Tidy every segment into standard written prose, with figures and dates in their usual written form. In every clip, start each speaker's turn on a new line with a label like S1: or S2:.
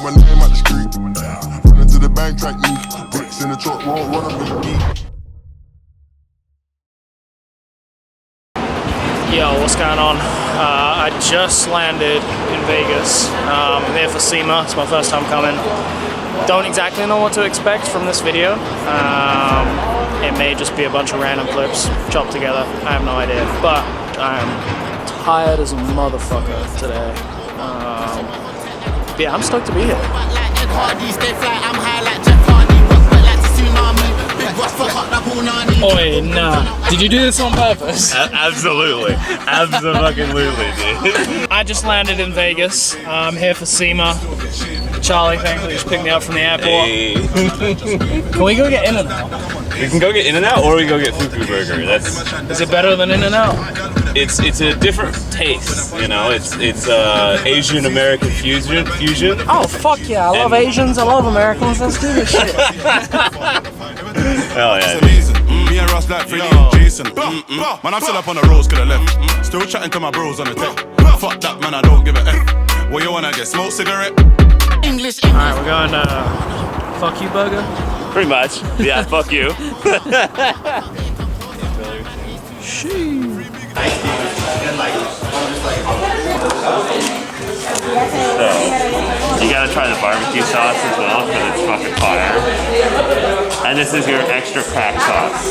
S1: my name out the street. Running to the bank, track me. Bricks in the truck, won't run up in the beat.
S2: Yo, what's going on? I just landed in Vegas. I'm here for SEMA. It's my first time coming. Don't exactly know what to expect from this video. It may just be a bunch of random clips chopped together. I have no idea. But I'm tired as a motherfucker today. Yeah, I'm stoked to be here.
S3: Oi, nah. Did you do this on purpose?
S4: Absolutely. Absolutely, dude.
S2: I just landed in Vegas. I'm here for SEMA. Charlie, thankfully, just picked me up from the airport.
S4: Hey.
S2: Can we go get In-N-Out?
S4: We can go get In-N-Out or we go get Fugu Burger.
S2: Is it better than In-N-Out?
S4: It's a different taste, you know. It's Asian American fusion.
S2: Oh fuck yeah! I love Asians. I love Americans. Let's do this shit.
S4: Hell yeah.
S5: Me and Ross like Freddie and Jason. Man, I'm still up on the roads, could have left. Still chatting to my bros on the tech. Fuck that, man, I don't give a F. What you wanna get? Smoke cigarette? English.
S2: Alright, we're going to Fuck You Burger.
S4: Pretty much. Yeah, fuck you. So, you gotta try the barbecue sauce as well because it's fucking fire. And this is your extra crack sauce.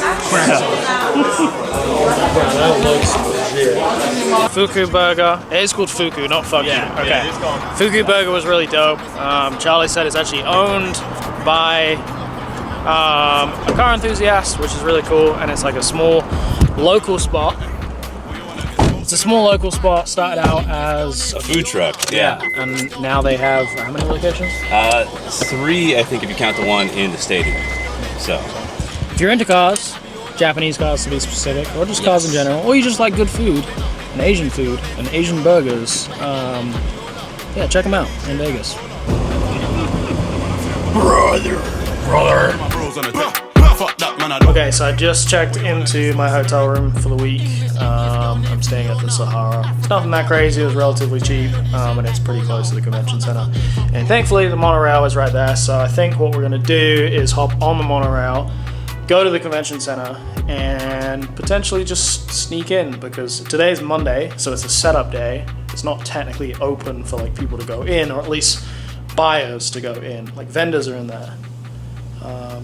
S2: Fugu Burger. It is called Fugu, not Fuck You. Okay.
S4: Yeah,
S2: Fugu Burger was really dope. Charlie said it's actually owned by a car enthusiast, which is really cool, and it's like a small local spot. It's a small local spot, started out as
S4: a food truck.
S2: Yeah, and now they have how many locations?
S4: 3, I think, if you count the one in the stadium. So,
S2: if you're into cars, Japanese cars to be specific, or just cars in general, or you just like good food, and Asian burgers, yeah, check them out in Vegas. Brother. Okay, so I just checked into my hotel room for the week. I'm staying at the Sahara. It's nothing that crazy, it was relatively cheap, and it's pretty close to the convention center. And thankfully the monorail is right there, so I think what we're gonna do is hop on the monorail, go to the convention center, and potentially just sneak in, because today's Monday, so it's a setup day. It's not technically open for like people to go in, or at least buyers to go in. Like vendors are in there.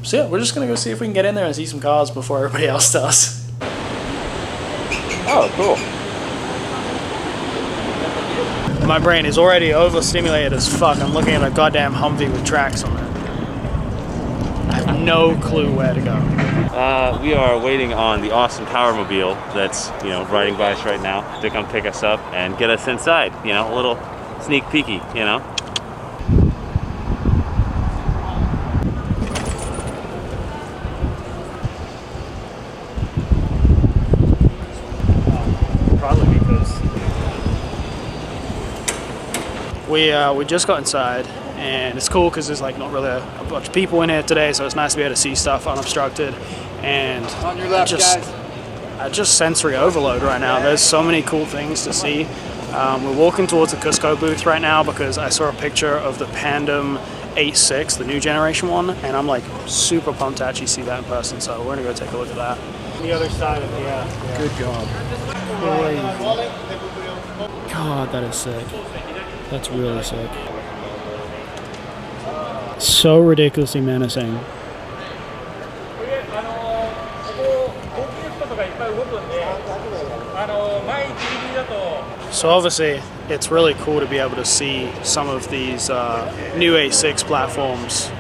S2: So yeah, we're just gonna go see if we can get in there and see some cars before everybody else does.
S4: oh, cool.
S2: My brain is already overstimulated as fuck. I'm looking at a goddamn Humvee with tracks on it. I have no clue where to go.
S4: We are waiting on the awesome Powermobile that's, you know, riding by us right now to come pick us up and get us inside. You know, a little sneak peeky, you know.
S2: We just got inside, and it's cool because there's like not really a bunch of people in here today, so it's nice to be able to see stuff unobstructed. And
S3: On your left,
S2: I just sensory overload right now. There's so many cool things to see. We're walking towards the Cusco booth right now because I saw a picture of the Pandem 8.6, the new generation one, and I'm like super pumped to actually see that in person. So we're gonna go take a look at that. The other side of the
S3: Good job.
S2: God, that is sick. That's really sick. So ridiculously menacing. So obviously, it's really cool to be able to see some of these new A6 platforms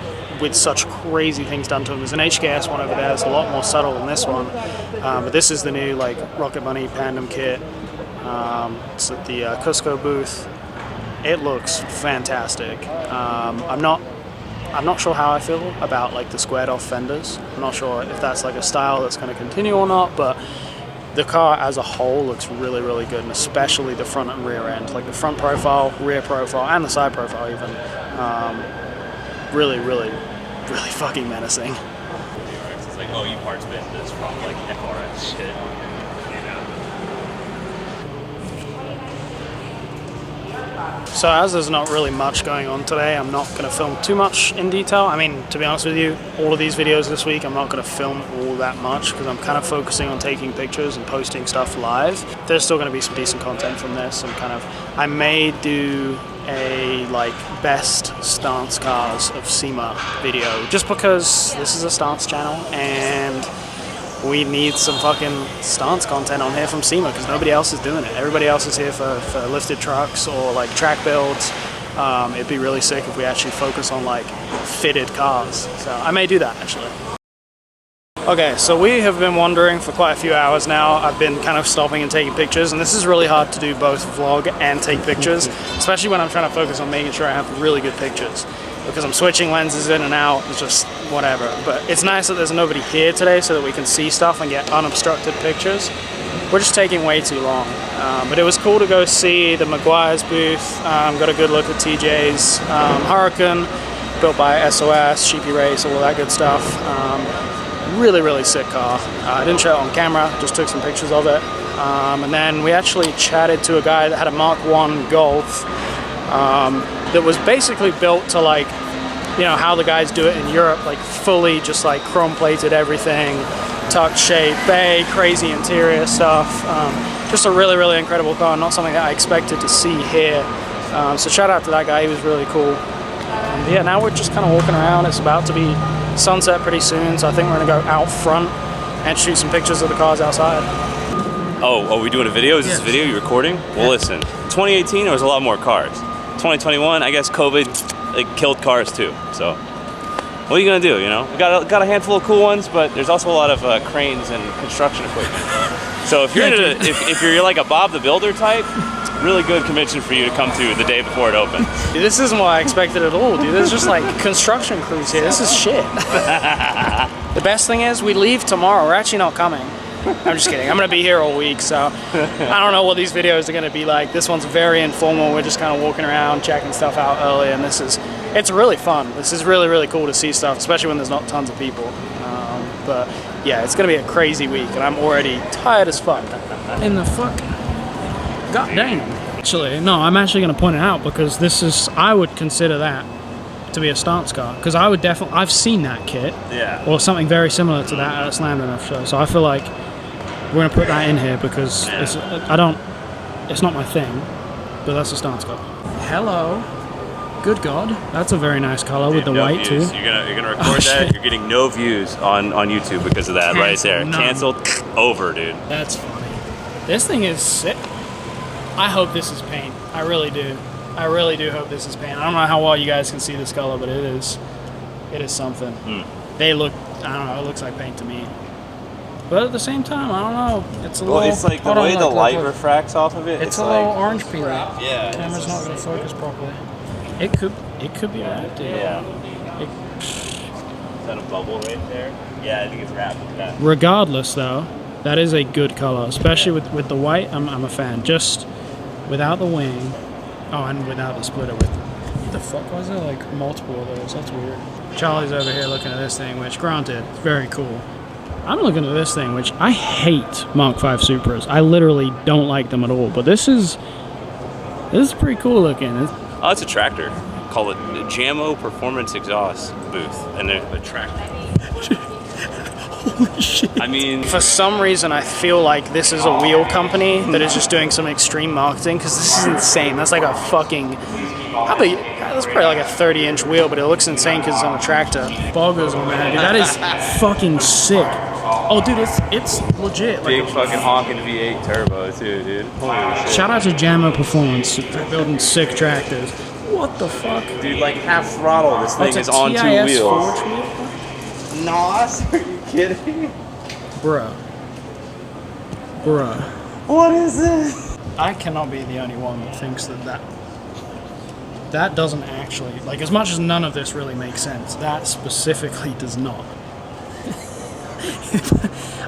S2: with such crazy things done to them. There's an HKS one over there. It's a lot more subtle than this one, but this is the new like Rocket Bunny Pandem kit. It's at the Cusco booth. It looks fantastic. I'm not sure how I feel about like the squared off fenders. I'm not sure if that's like a style that's going to continue or not, but the car as a whole looks really, really good, and especially the front and rear end, like the front profile, rear profile, and the side profile even. Really, really, really fucking menacing.
S4: It's like, oh, you parts bit this from like FRS shit. You know.
S2: So as there's not really much going on today, I'm not going to film too much in detail. I mean, to be honest with you, all of these videos this week, I'm not going to film all that much because I'm kind of focusing on taking pictures and posting stuff live. There's still going to be some decent content from this, and kind of, I may do a like best stance cars of SEMA video just because this is a stance channel and we need some fucking stance content on here from SEMA because nobody else is doing it. Everybody else is here for lifted trucks or like track builds. It'd be really sick if we actually focus on like fitted cars. So I may do that actually. Okay, so we have been wandering for quite a few hours now. I've been kind of stopping and taking pictures, and this is really hard to do both vlog and take pictures, especially when I'm trying to focus on making sure I have really good pictures. Because I'm switching lenses in and out, it's just whatever. But it's nice that there's nobody here today so that we can see stuff and get unobstructed pictures. We're just taking way too long. But it was cool to go see the Maguire's booth. Got a good look at TJ's Hurricane, built by SOS, Sheepy Race, all of that good stuff. Really, really sick car. I didn't show it on camera, just took some pictures of it. And then we actually chatted to a guy that had a Mark 1 Golf that was basically built to like, you know, how the guys do it in Europe, like fully just like chrome plated everything, tuck shape, bay, crazy interior stuff. Just a really, really incredible car, not something that I expected to see here. So shout out to that guy, he was really cool. Yeah, now we're just kind of walking around. It's about to be sunset pretty soon, so I think we're gonna go out front and shoot some pictures of the cars outside.
S4: Oh, are we doing a video? Is this a video you're recording? Well, listen, 2018 there was a lot more cars. 2021, I guess COVID killed cars too. So what are you gonna do? You know, we got a handful of cool ones, but there's also a lot of cranes and construction equipment. So if you're if you're like a Bob the Builder type, really good convention for you to come to the day before it opens.
S2: Dude, this isn't what I expected at all, dude. There's just like construction crews here. This is shit. The best thing is we leave tomorrow. We're actually not coming. I'm just kidding. I'm going to be here all week, so I don't know what these videos are going to be like. This one's very informal. We're just kind of walking around, checking stuff out early, and it's really fun. This is really, really cool to see stuff, especially when there's not tons of people. But yeah, it's going to be a crazy week, and I'm already tired as fuck. In the fuck? God dang. Actually, no, I'm actually going to point it out because this is, I would consider that to be a stance car because I would definitely, I've seen that kit,
S4: yeah, or
S2: something very similar to that at a Slammed Enough show. So I feel like we're gonna put that in here because it's not my thing, but that's a stance car. Hello, good God, that's a very nice color with the white
S4: views.
S2: too.
S4: You're gonna record that. Shit. You're getting no views on YouTube because of that. Right there, canceled. Over, dude. That's
S2: funny. This thing is sick. I hope this is paint. I really do. I really do hope this is paint. I don't know how well you guys can see this color, but it is something. They look, I don't know, it looks like paint to me. But at the same time, I don't know. It's a little.
S4: Well, it's like the way the light refracts off of it.
S2: It's a little orange peeler.
S4: Yeah.
S2: Camera's not going to focus properly. It could be wrapped. Dude.
S4: Yeah. Is that a bubble right there? Yeah, I think it's wrapped with that.
S2: Regardless, though, that is a good color, especially with the white. I'm a fan. Just without the wing. Oh, and without the splitter with what the fuck was there? Like multiple of those. That's weird. Charlie's over here looking at this thing, which granted, very cool. I'm looking at this thing, which I hate Mark V Supras. I literally don't like them at all. But this is pretty cool looking.
S4: Oh, it's a tractor. Call it the Jammo Performance Exhaust booth, and they're a tractor.
S2: Holy shit.
S4: I mean,
S2: for some reason, I feel like this is a wheel company that is just doing some extreme marketing because this is insane. That's like a fucking, that's probably like a 30-inch wheel, but it looks insane because it's on a tractor. Boggers, man, dude, that is fucking sick. Oh, dude, it's legit.
S4: Big fucking honking V8 turbo too, dude. Holy shit.
S2: Shout out to Jammo Performance for building sick tractors. What the fuck?
S4: Dude, like half throttle, this thing is on 2 wheels. Nos? Are you kidding?
S2: Bruh.
S4: What is this?
S2: I cannot be the only one that thinks that doesn't actually, like, as much as none of this really makes sense, that specifically does not.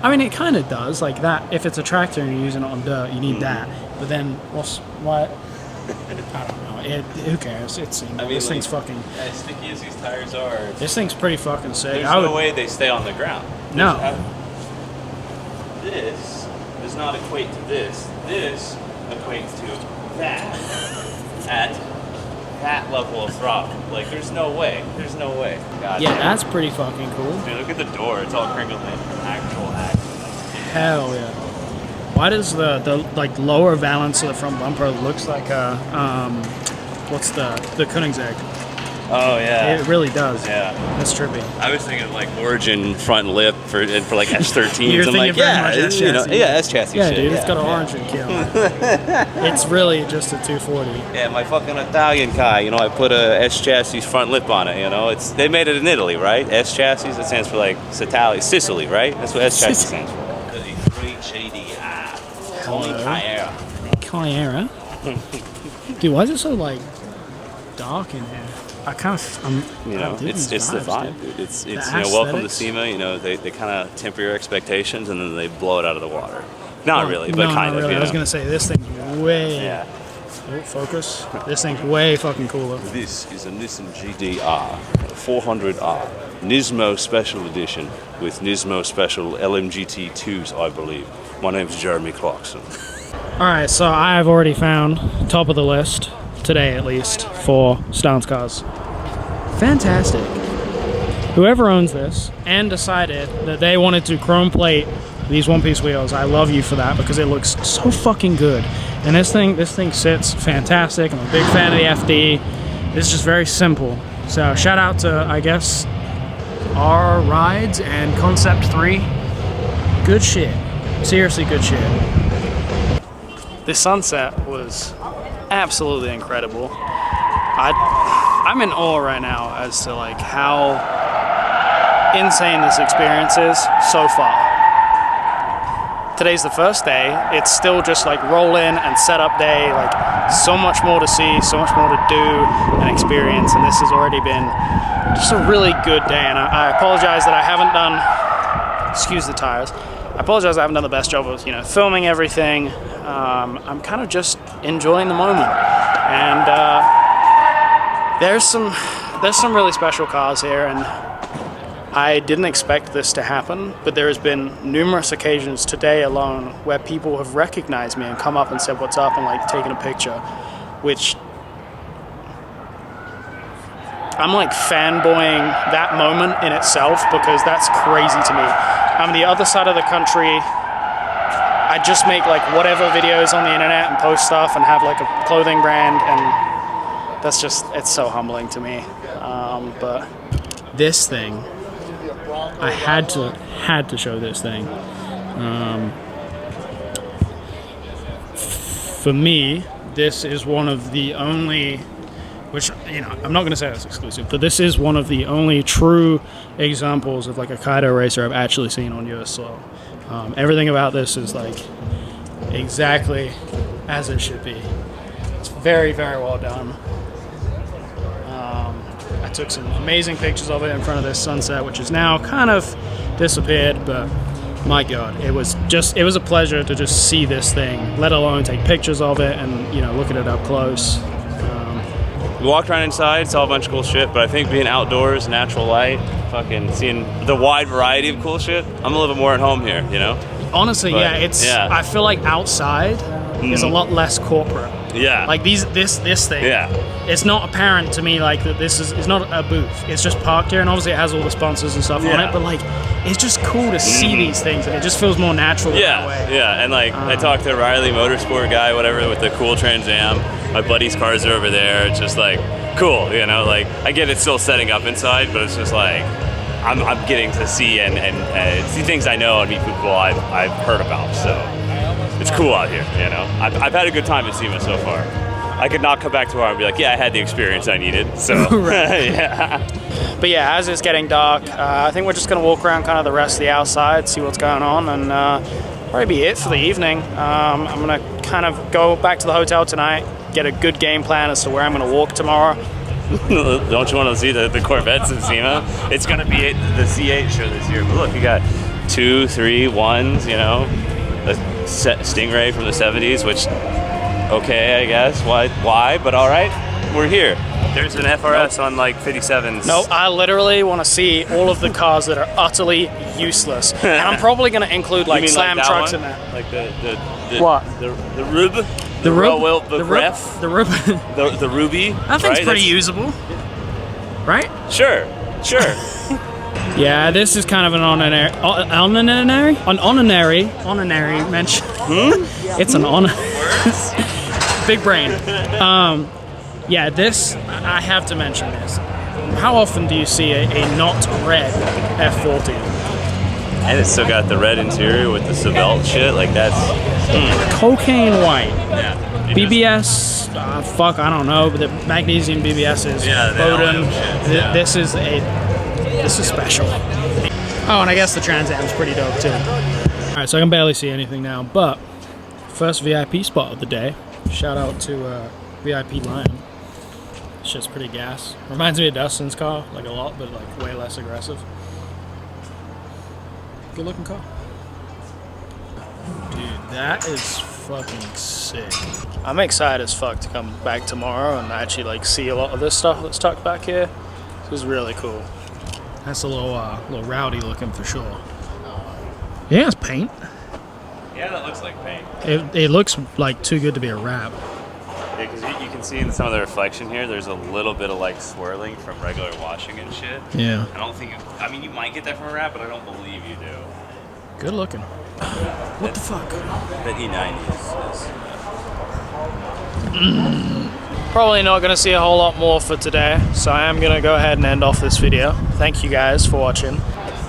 S2: I mean, it kind of does, like that. If it's a tractor and you're using it on dirt, you need that. But then, what? I don't know. Who cares? This thing's fucking.
S4: As sticky as these tires are,
S2: this thing's pretty fucking sick.
S4: There's no way they stay on the ground.
S2: No.
S4: This does not equate to this. This equates to that. at that level of throttle. Like, there's no way. There's no way. God
S2: Yeah,
S4: damn.
S2: that's pretty fucking cool.
S4: Dude, look at the door. It's all crinkled in. Actual action.
S2: Hell yeah. Why does the like lower valance of the front bumper looks like a what's the Koenigsegg?
S4: Oh yeah.
S2: It really does.
S4: Yeah.
S2: That's trippy.
S4: I was thinking like Origin front lip for like S13s.
S2: You're
S4: I'm like,
S2: thinking very
S4: yeah,
S2: much S
S4: you know,
S2: chassis.
S4: yeah, S chassis.
S2: Yeah,
S4: shit.
S2: dude,
S4: yeah,
S2: it's got an
S4: yeah.
S2: orange and key on it. It's really just a 240.
S4: Yeah, my fucking Italian car. You know, I put a S chassis front lip on it. You know, they made it in Italy, right? S chassis. That stands for like Sicily, right? That's what S chassis stands for. The great JDI. Only Carrera.
S2: Carrera. Dude, why is it so like dark in here? I kind of,
S4: You know, it's the vibe, dude. It's you know, welcome to SEMA. You know, they kind of temper your expectations and then they blow it out of the water. Not really, but kind of.
S2: Really.
S4: You know?
S2: I was gonna say this thing's way.
S4: Yeah.
S2: Oh, focus. This thing's way fucking cooler.
S4: This is a Nissan GDR 400R Nismo Special Edition with Nismo Special LMGT2s, I believe. My name's Jeremy Clarkson.
S2: All right, so I have already found top of the list today, at least, for stance cars. Fantastic. Whoever owns this and decided that they wanted to chrome plate these one-piece wheels, I love you for that because it looks so fucking good. And this thing sits fantastic. I'm a big fan of the FD. It's just very simple. So shout out to, I guess, R Rides and Concept 3. Good shit. Seriously good shit. The sunset was absolutely incredible. I'm in awe right now as to like how insane this experience is so far. Today's the first day. It's still just like roll in and setup day. Like so much more to see, so much more to do and experience. And this has already been just a really good day. And I apologize that I haven't done, excuse the tires. I apologize I haven't done the best job of, you know, filming everything. I'm kind of just enjoying the moment. And there's some really special cars here, and I didn't expect this to happen, but there has been numerous occasions today alone where people have recognized me and come up and said what's up and like taken a picture, which I'm like fanboying that moment in itself because that's crazy to me. I'm the other side of the country. I just make like whatever videos on the internet and post stuff and have like a clothing brand, and that's just, it's so humbling to me. But this thing, I had to show this thing. For me, this is one of the only, which, you know, I'm not going to say it's exclusive, but this is one of the only true examples of like a Kaido racer I've actually seen on US soil. Everything about this is like exactly as it should be. It's very, very well done. I took some amazing pictures of it in front of this sunset, which is now kind of disappeared, but my God, it was a pleasure to just see this thing, let alone take pictures of it and, you know, look at it up close.
S4: We walked around inside, saw a bunch of cool shit, but I think being outdoors, natural light, fucking seeing the wide variety of cool shit, I'm a little bit more at home here, you know?
S2: Honestly,
S4: But,
S2: yeah, I feel like outside is a lot less corporate.
S4: Yeah.
S2: Like this thing.
S4: Yeah.
S2: It's not apparent to me like that this is not a booth. It's just parked here, and obviously it has all the sponsors and stuff on
S4: Yeah.
S2: it. But like, it's just cool to see these things, and it just feels more natural that way.
S4: Yeah, and like I talked to Riley Motorsport guy, whatever, with the cool Trans Am. My buddy's cars are over there. It's just like cool, you know. Like I get it's still setting up inside, but it's just like I'm getting to see and see things I know and meet people I've heard about. So it's cool out here, you know. I've had a good time at SEMA so far. I could not come back tomorrow and be like, yeah, I had the experience I needed. So yeah.
S2: But yeah, as it's getting dark, I think we're just gonna walk around kind of the rest of the outside, see what's going on, and probably be it for the evening. I'm gonna kind of go back to the hotel tonight, get a good game plan as to where I'm gonna walk tomorrow.
S4: Don't you want to see the Corvettes in SEMA? It's gonna be at the C8 show this year. But look, you got 2, 3, 1s, you know, a Stingray from the 70s, which, okay, I guess. Why? But all right, we're here. There's an FRS on like 57s.
S2: No, I literally want to see all of the cars that are utterly useless, and I'm probably going to include like slam
S4: that
S2: trucks
S4: one?
S2: in there.
S4: Like the
S2: What?
S4: The rib? The
S2: rub,
S4: the ref,
S2: the rub.
S4: the ruby.
S2: That thing's
S4: right?
S2: pretty usable, right?
S4: Sure.
S2: Yeah, this is kind of an honorary mention. It's an honor. Big brain. Yeah, this, I have to mention this. How often do you see a not red F40?
S4: And it's still got the red interior with the Sevelt shit. Like that's
S2: Cocaine white.
S4: yeah.
S2: BBS, fuck, I don't know, but the magnesium BBS is Bowden. This is special. Oh, and I guess the Trans Am's pretty dope too. Alright, so I can barely see anything now, but first VIP spot of the day. Shout out to VIP Lion. Shit's pretty gas. Reminds me of Dustin's car, like a lot, but like way less aggressive. Good looking car. Dude, that is fucking sick. I'm excited as fuck to come back tomorrow and actually like see a lot of this stuff that's tucked back here. This is really cool. That's a little rowdy looking for sure. Yeah, it's paint.
S4: Yeah, that looks like paint.
S2: It looks like too good to be a wrap.
S4: Yeah, because you can see in some of the reflection here, there's a little bit of like swirling from regular washing and shit.
S2: Yeah.
S4: I don't think, I mean, you might get that from a wrap, but I don't believe you do.
S2: Good looking. What the fuck?
S4: That E90 is.
S2: Probably not going to see a whole lot more for today, so I am going to go ahead and end off this video. Thank you guys for watching.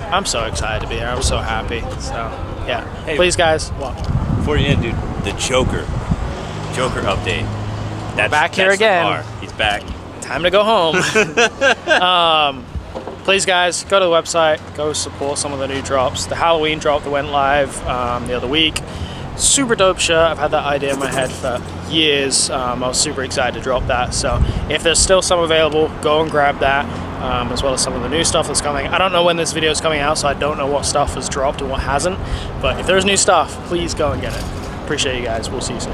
S2: I'm so excited to be here. I'm so happy. So, yeah.
S4: Hey,
S2: please, guys. What?
S4: Before you end, dude, the Joker update.
S2: Back here
S4: that's
S2: again.
S4: The car. He's back.
S2: Time to go home. Please, guys, go to the website. Go support some of the new drops. The Halloween drop that went live the other week. Super dope shirt. I've had that idea in my head for years. I was super excited to drop that. So if there's still some available, go and grab that, as well as some of the new stuff that's coming. I don't know when this video is coming out, so I don't know what stuff has dropped and what hasn't. But if there's new stuff, please go and get it. Appreciate you guys. We'll see you soon.